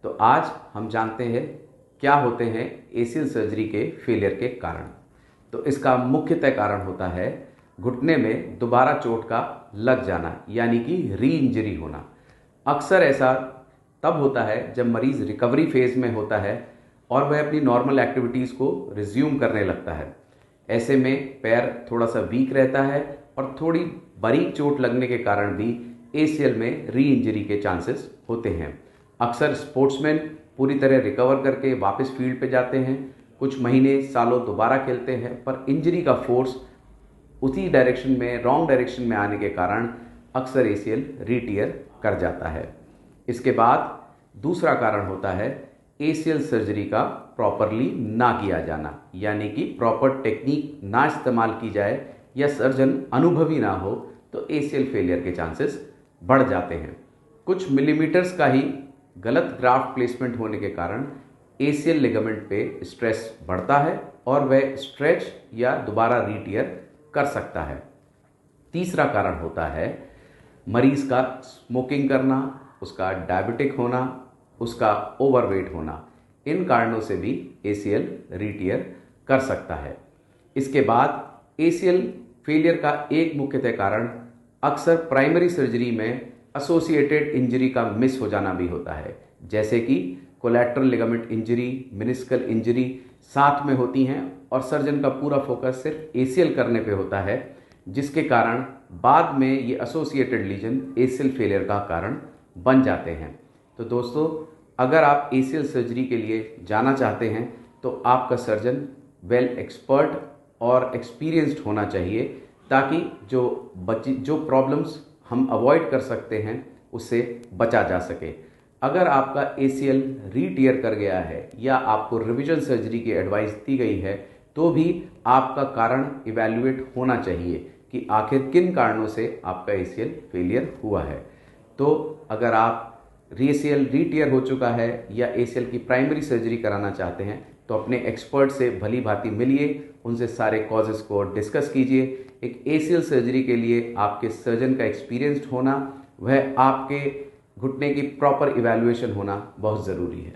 तो आज हम जानते हैं क्या होते हैं एसीएल सर्जरी के फेलियर के कारण। तो इसका मुख्यतः कारण होता है घुटने में दोबारा चोट का लग जाना, यानी कि री इंजरी होना। अक्सर ऐसा तब होता है जब मरीज रिकवरी फेज में होता है और वह अपनी नॉर्मल एक्टिविटीज़ को रिज्यूम करने लगता है। ऐसे में पैर थोड़ा सा वीक रहता है और थोड़ी बारीक चोट लगने के कारण भी एसीएल में री इंजरी के चांसेस होते हैं। अक्सर स्पोर्ट्समैन पूरी तरह रिकवर करके वापस फील्ड पे जाते हैं, कुछ महीने सालों दोबारा खेलते हैं, पर इंजरी का फोर्स उसी डायरेक्शन में, रॉन्ग डायरेक्शन में आने के कारण अक्सर एसीएल रीटियर कर जाता है। इसके बाद दूसरा कारण होता है एसीएल सर्जरी का प्रॉपरली ना किया जाना, यानी कि प्रॉपर टेक्निक ना इस्तेमाल की जाए या सर्जन अनुभवी ना हो तो एसीएल फेलियर के चांसेस बढ़ जाते हैं। कुछ मिलीमीटर्स का ही गलत ग्राफ्ट प्लेसमेंट होने के कारण एसीएल लिगामेंट पे स्ट्रेस बढ़ता है और वह स्ट्रेच या दोबारा रीटियर कर सकता है। तीसरा कारण होता है मरीज का स्मोकिंग करना, उसका डायबिटिक होना, उसका ओवरवेट होना। इन कारणों से भी एसीएल रीटियर कर सकता है। इसके बाद एसीएल फेलियर का एक मुख्यतः कारण अक्सर प्राइमरी सर्जरी में एसोसिएटेड इंजरी का मिस हो जाना भी होता है, जैसे कि collateral ligament injury, meniscal injury साथ में होती हैं और सर्जन का पूरा फोकस सिर्फ एसीएल करने पे होता है, जिसके कारण बाद में ये एसोसिएटेड लीजन एसीएल फेलियर का कारण बन जाते हैं। तो दोस्तों, अगर आप एसीएल सर्जरी के लिए जाना चाहते हैं तो आपका सर्जन वेल एक्सपर्ट और एक्सपीरियंस्ड होना चाहिए, ताकि जो प्रॉब्लम्स हम अवॉइड कर सकते हैं उससे बचा जा सके। अगर आपका एसीएल रीटियर कर गया है या आपको रिवीजन सर्जरी की एडवाइस दी गई है तो भी आपका कारण इवैल्यूएट होना चाहिए कि आखिर किन कारणों से आपका एसीएल फेलियर हुआ है। तो अगर आप एसीएल रीटियर हो चुका है या एसीएल की प्राइमरी सर्जरी कराना चाहते हैं तो अपने एक्सपर्ट से भली भांति मिलिए, उनसे सारे कॉजेस को डिस्कस कीजिए। एक एसीएल सर्जरी के लिए आपके सर्जन का एक्सपीरियंस्ड होना, वह आपके घुटने की प्रॉपर इवैल्यूएशन होना बहुत ज़रूरी है।